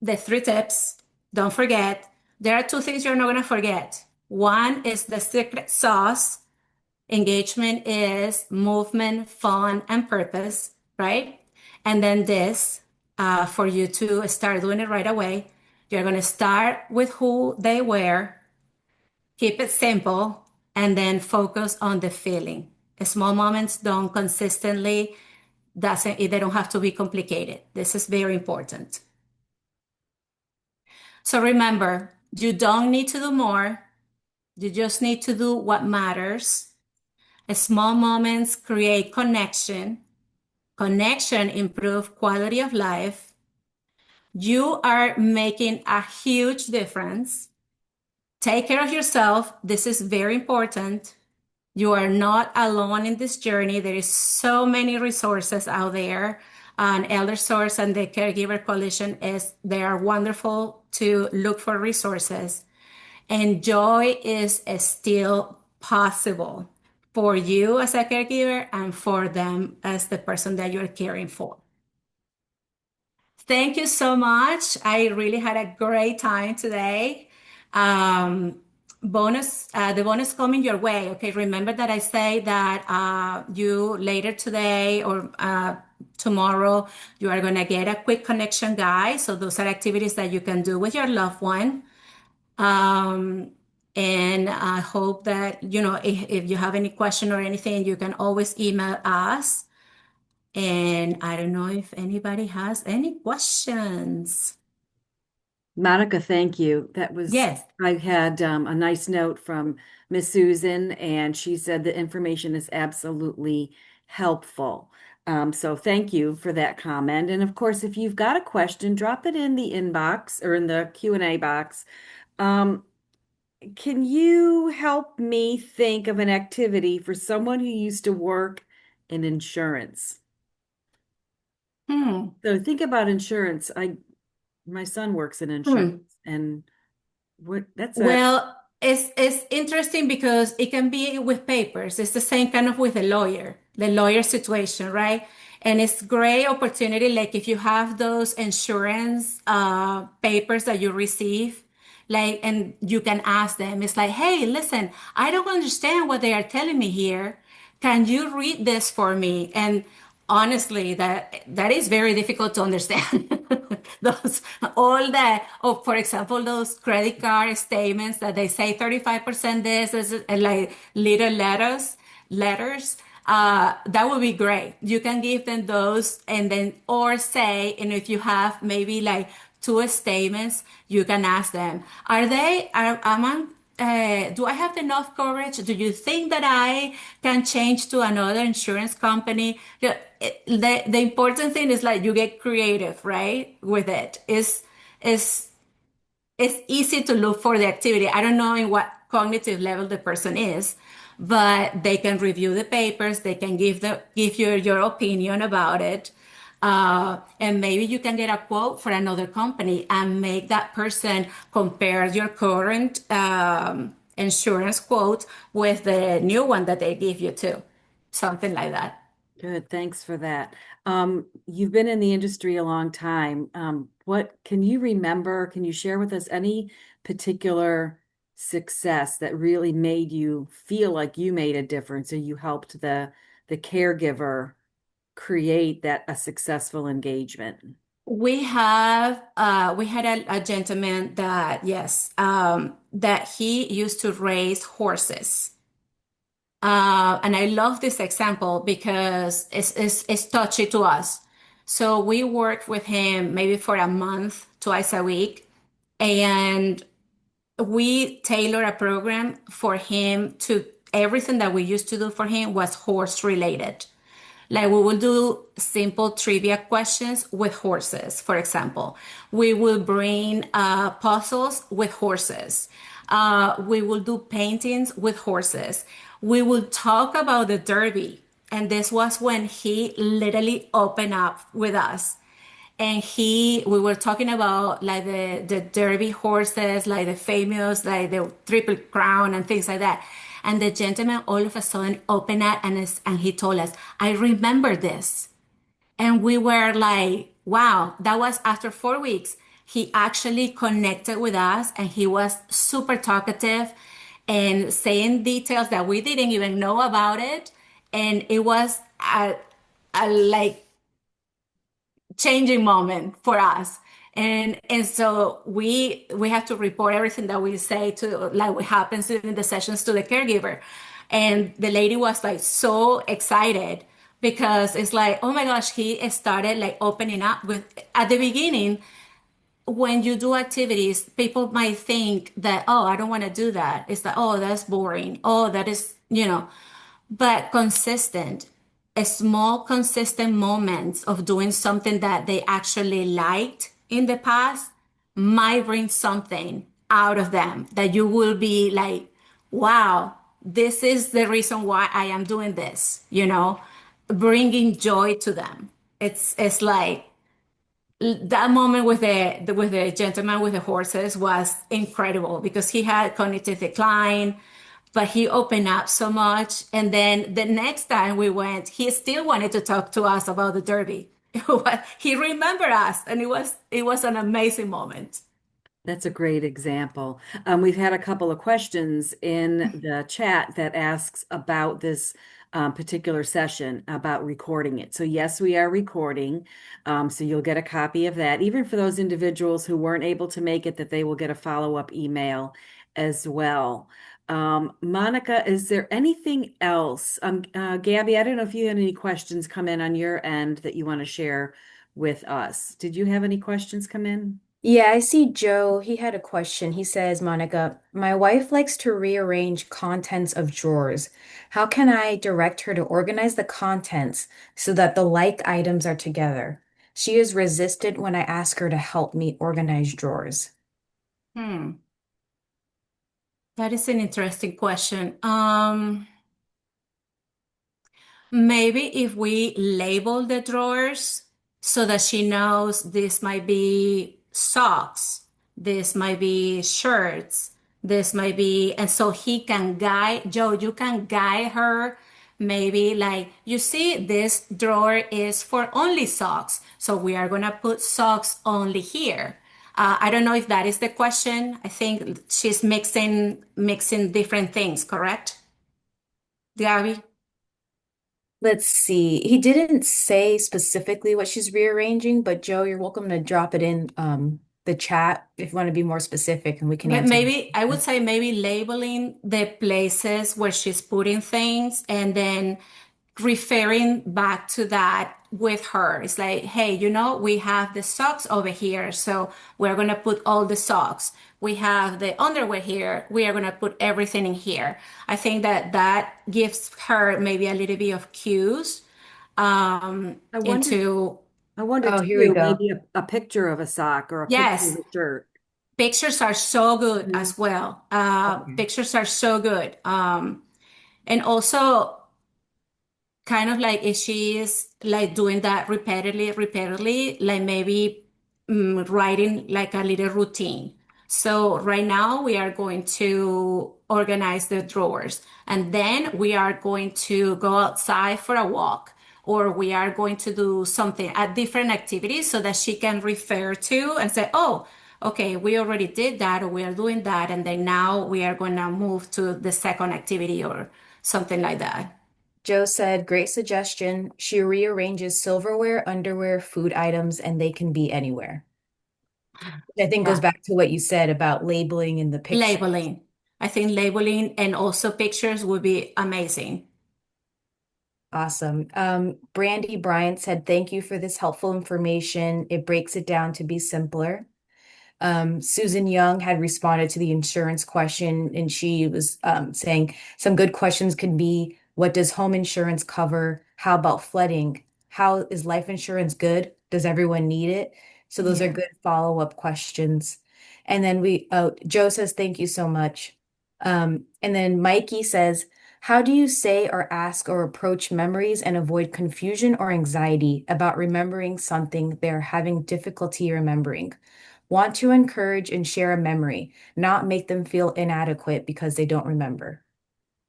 the 3 tips. Don't forget, there are 2 things you're not going to forget. One is the secret sauce. Engagement is movement, fun, and purpose, right? And then this, for you to start doing it right away, you're going to start with who they were, keep it simple, and then focus on the feeling. Small moments don't consistently, they don't have to be complicated. This is very important. So remember, you don't need to do more. You just need to do what matters. Small moments create connection. Connection improves quality of life. You are making a huge difference. Take care of yourself. This is very important. You are not alone in this journey. There is so many resources out there. And Elder Source and the Caregiver Coalition they are wonderful to look for resources. And joy is still possible for you as a caregiver and for them as the person that you're caring for. Thank you so much. I really had a great time today. The bonus coming your way. Okay, remember that I say that you later today or tomorrow, you are going to get a quick connection guide. So those are activities that you can do with your loved one. And I hope that, if you have any question or anything, you can always email us. And I don't know if anybody has any questions. Monica, thank you. Yes. I had a nice note from Miss Susan, and she said the information is absolutely helpful. So thank you for that comment. And of course, if you've got a question, drop it in the inbox or in the Q&A box. Um, can you help me think of an activity for someone who used to work in insurance? Hmm. So think about insurance. My son works in Hmm. insurance, and that's a Well, it's interesting because it can be with papers. It's the same kind of with the lawyer situation, right? And it's great opportunity. Like if you have those insurance papers that you receive, like, and you can ask them. It's like, hey, listen, I don't understand what they are telling me here. Can you read this for me? And honestly, that is very difficult to understand. Those all that, oh, for example, those credit card statements that they say 35% this, and like little letters. That would be great. You can give them those and then, or say, and if you have maybe like 2 statements, you can ask them, do I have enough coverage? Do you think that I can change to another insurance company? The important thing is like you get creative, right? With it. Is it's easy to look for the activity. I don't know in what cognitive level the person is, but they can review the papers. They can give you your opinion about it. And maybe you can get a quote for another company and make that person compare your current insurance quote with the new one that they give you too. Something like that. good. Thanks for that. You've been in the industry a long time. What can you remember? Can you share with us any particular success that really made you feel like you made a difference or you helped the caregiver create a successful engagement? We had a gentleman that, yes, that he used to raise horses. And I love this example because it's touchy to us. So we worked with him maybe for a month, twice a week, and we tailor a program for him to everything that we used to do for him was horse related. Like we will do simple trivia questions with horses, for example. We will bring puzzles with horses. We will do paintings with horses. We will talk about the Derby. And this was when he literally opened up with us. And we were talking about like the Derby horses, like the famous, like the Triple Crown and things like that. And the gentleman all of a sudden opened up and he told us, I remember this. And we were like, wow, that was after 4 weeks. He actually connected with us and he was super talkative and saying details that we didn't even know about it. And it was a like changing moment for us. And so we have to report everything that we say to like what happens in the sessions to the caregiver. And the lady was like so excited because it's like, oh my gosh, he started like opening up with at the beginning when you do activities, people might think that, oh, I don't want to do that. It's like, oh, that's boring. Oh, that is, but consistent, a small, consistent moments of doing something that they actually liked in the past might bring something out of them that you will be like, wow, this is the reason why I am doing this, bringing joy to them. It's like that moment with the gentleman with the horses was incredible because he had cognitive decline, but he opened up so much. And then the next time we went, he still wanted to talk to us about the Derby. He remembered us, and it was an amazing moment. That's a great example. We've had a couple of questions in the chat that asks about this particular session, about recording it. So yes, we are recording. So you'll get a copy of that. Even for those individuals who weren't able to make it, that they will get a follow-up email as well. Monica, is there anything else? Gabby, I don't know if you had any questions come in on your end that you want to share with us. Did you have any questions come in? Yeah, I see Joe. He had a question. He says, Monica, my wife likes to rearrange contents of drawers. How can I direct her to organize the contents so that the like items are together? She is resistant when I ask her to help me organize drawers. Hmm, that is an interesting question. Maybe if we label the drawers so that she knows this might be socks, this might be shirts, this might be, and so he can guide, Joe, you can guide her. Maybe like, you see, this drawer is for only socks. So we are going to put socks only here. I don't know if that is the question. I think she's mixing different things, correct? Gabby? Let's see. He didn't say specifically what she's rearranging, but Joe, you're welcome to drop it in the chat if you want to be more specific and we can answer. Maybe I would say maybe labeling the places where she's putting things and then referring back to that with her. It's like, hey, we have the socks over here, so we're going to put all the socks. We have the underwear here. We are going to put everything in here. I think that gives her maybe a little bit of cues I wonder into, I wonder Oh, here we too, go. maybe a picture of a sock or a picture of yes, a shirt. pictures are so good Mhm. as well. Okay. Pictures are so good. And also kind of like if she is like doing that repeatedly, like maybe writing like a little routine. So right now we are going to organize the drawers and then we are going to go outside for a walk or we are going to do something at different activities so that she can refer to and say, oh, okay, we already did that or we are doing that. And then now we are going to move to the second activity or something like that. Joe said, great suggestion. She rearranges silverware, underwear, food items, and they can be anywhere. I think goes Yeah, back to what you said about labeling in the picture. labeling. I think labeling and also pictures would be amazing. Awesome. Brandy Bryant said, thank you for this helpful information. It breaks it down to be simpler. Susan Young had responded to the insurance question, and she was saying some good questions could be, what does home insurance cover? How about flooding? How is life insurance good? Does everyone need it? So those are Yeah. good follow-up questions. And then Joe says, thank you so much. And then Mikey says, how do you say or ask or approach memories and avoid confusion or anxiety about remembering something they're having difficulty remembering? Want to encourage and share a memory, not make them feel inadequate because they don't remember.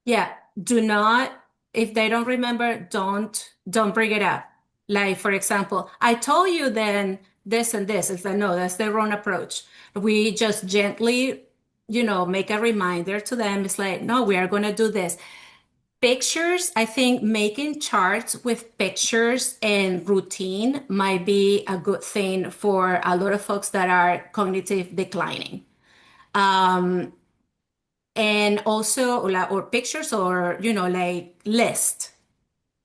Yeah, do not, if they don't remember, don't bring it up. Like for example, I told you then this and this. It's like, no, that's the wrong approach. We just gently, make a reminder to them. It's like, no, we are gonna do this. Pictures, I think making charts with pictures and routine might be a good thing for a lot of folks that are cognitive declining. Um, and also or pictures or like list,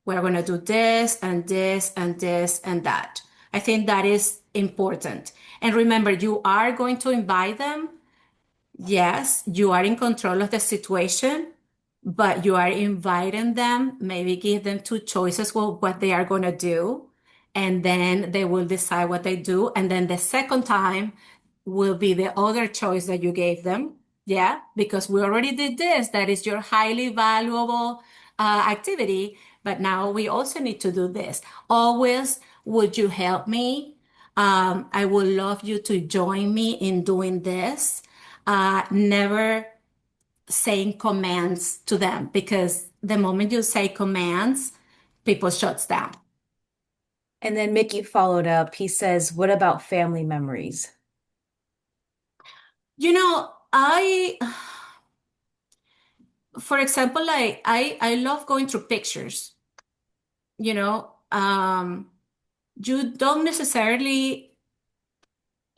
we're going to do this and this and this and that. I think that is important. And remember, you are going to invite them. Yes, you are in control of the situation, but you are inviting them, maybe give them two choices, well, what they are going to do, and then they will decide what they do. And then the second time will be the other choice that you gave them. Yeah, because we already did this. That is your highly valuable activity. But now we also need to do this. Always, would you help me? I would love you to join me in doing this. Never saying commands to them, because the moment you say commands, people shuts down. And then Mickey followed up. He says, what about family memories? I, for example, like I love going through pictures, you know, you don't necessarily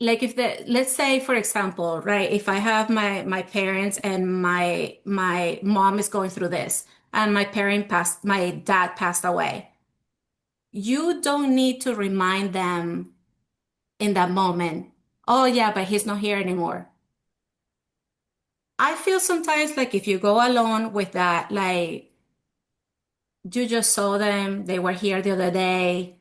like if let's say for example, right, if I have my parents and my mom is going through this and my dad passed away, you don't need to remind them in that moment, oh yeah, but he's not here anymore. I feel sometimes like if you go along with that, like you just saw them, they were here the other day.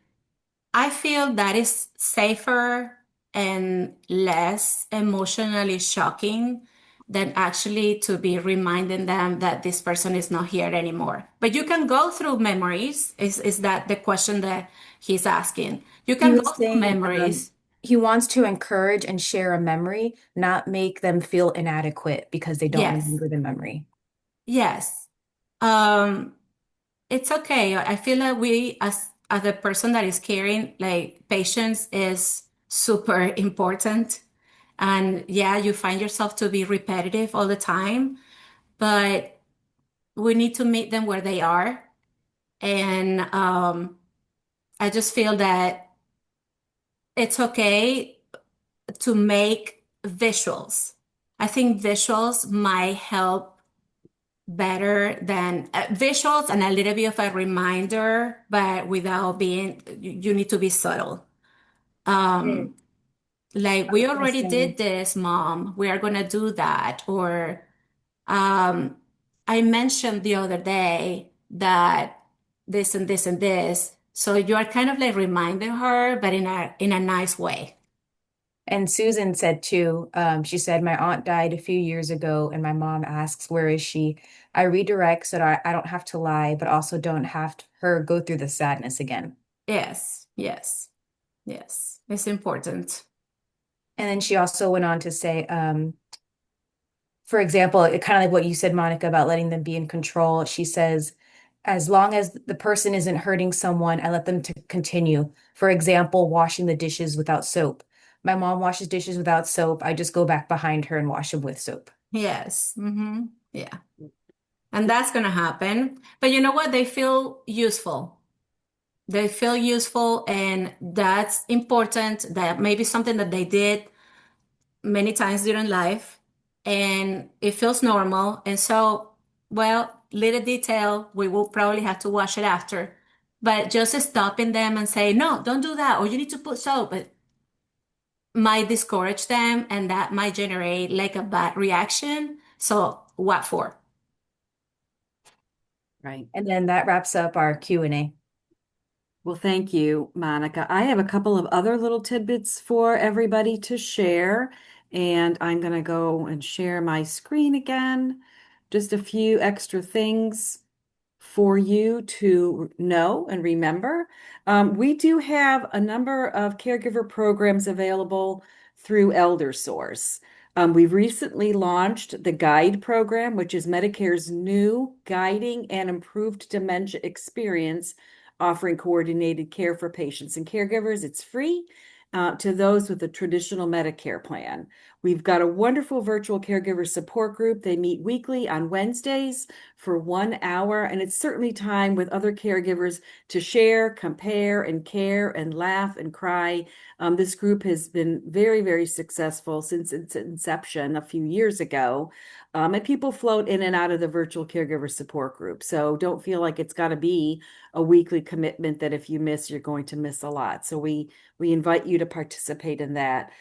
I feel that is safer and less emotionally shocking than actually to be reminding them that this person is not here anymore. But you can go through memories. Is that the question that he's asking? You He can go was through saying memories. he wants to encourage and share a memory, not make them feel inadequate because they don't Yes, remember the memory. yes. Um, it's okay. I feel like we, as a person that is caring, like patience is super important. And yeah, you find yourself to be repetitive all the time, but we need to meet them where they are. And I just feel that it's okay to make visuals. I think visuals might help better than visuals and a little bit of a reminder, but without being, you need to be subtle. Yeah. Um, like, I we was gonna already say, did this, mom. We are going to do that. Or, um, I mentioned the other day that this and this and this. So you are kind of like reminding her, but in a nice way. and Susan said too, she said, my aunt died a few years ago, and my mom asks, where is she? I redirect so that I don't have to lie, but also don't have her go through the sadness again. Yes, yes, yes. It's important. And then she also went on to say, for example, it kind of like what you said, Monica, about letting them be in control. She says, as long as the person isn't hurting someone, I let them to continue. For example, washing the dishes without soap. My mom washes dishes without soap. I just go back behind her and wash them with soap. Yes. Yeah. And that's going to happen. But you know what? They feel useful. They feel useful, and that's important. That may be something that they did many times during life, and it feels normal. And so, well, little detail, we will probably have to wash it after. But just stopping them and say, no, don't do that, or you need to put soap, it might discourage them, and that might generate like a bad reaction. So, what for? Right. And then that wraps up our Q&A. Well, thank you, Monica. I have a couple of other little tidbits for everybody to share, and I'm going to go and share my screen again. Just a few extra things for you to know and remember. We do have a number of caregiver programs available through ElderSource. We've recently launched the Guide program, which is Medicare's new guiding and improved dementia experience, offering coordinated care for patients and caregivers. It's free to those with a traditional Medicare plan. We've got a wonderful virtual caregiver support group. They meet weekly on Wednesdays for 1 hour, and it's certainly time with other caregivers to share, compare, and care, and laugh and cry. This group has been very, very successful since its inception a few years ago. And people float in and out of the virtual caregiver support group. So don't feel like it's got to be a weekly commitment that if you miss, you're going to miss a lot. So we invite you to participate in that.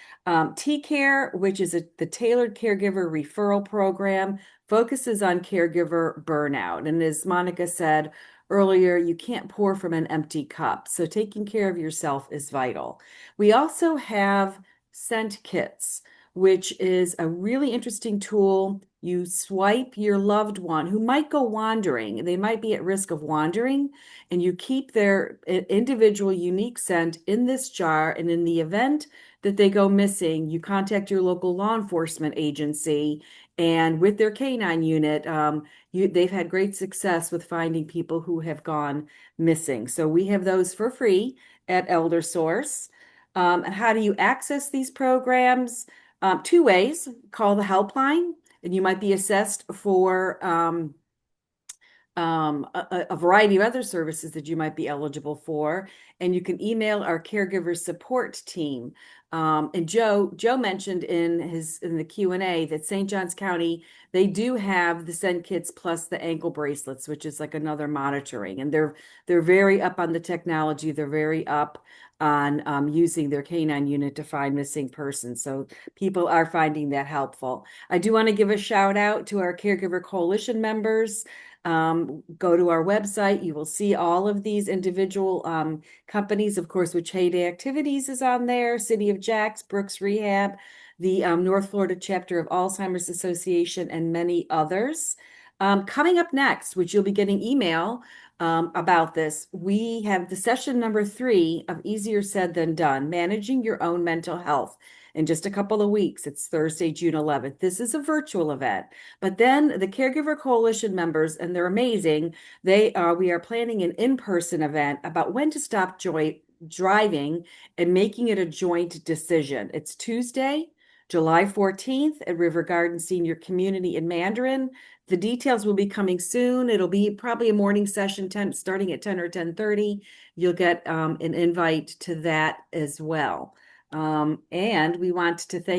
T-Care, which is the Tailored Caregiver Referral Program, focuses on caregiver burnout. And as Monica said earlier, you can't pour from an empty cup. So taking care of yourself is vital. We also have Scent Kits, which is a really interesting tool. You swipe your loved one who might go wandering. They might be at risk of wandering, and you keep their individual unique scent in this jar. And in the event that they go missing, you contact your local law enforcement agency, and with their canine unit, they've had great success with finding people who have gone missing. So we have those for free at ElderSource. And how do you access these programs? Two ways. Call the helpline, and you might be assessed for a variety of other services that you might be eligible for. And you can email our caregiver support team. And Joe mentioned in the Q&A that St. Johns County, they do have the Scent Kits plus the ankle bracelets, which is like another monitoring. And they're very up on the technology. They're very up on using their canine unit to find missing persons. So people are finding that helpful. I do want to give a shout out to our Caregiver Coalition members. Go to our website. You will see all of these individual companies, of course, which Heyday Activities is on there, City of Jacks, Brooks Rehab, the North Florida chapter of Alzheimer's Association, and many others. Coming up next, which you'll be getting email about this, we have the session number 3 of Easier Said Than Done, Managing Your Own Mental Health. In just a couple of weeks, it's Thursday, June 11th. This is a virtual event, but then the Caregiver Coalition members, and they're amazing, we are planning an in-person event about when to stop driving and making it a joint decision. It's Tuesday, July 14th at River Garden Senior Community in Mandarin. The details will be coming soon. It'll be probably a morning session, starting at 10 or 10:30. You'll get an invite to that as well. And we want to thank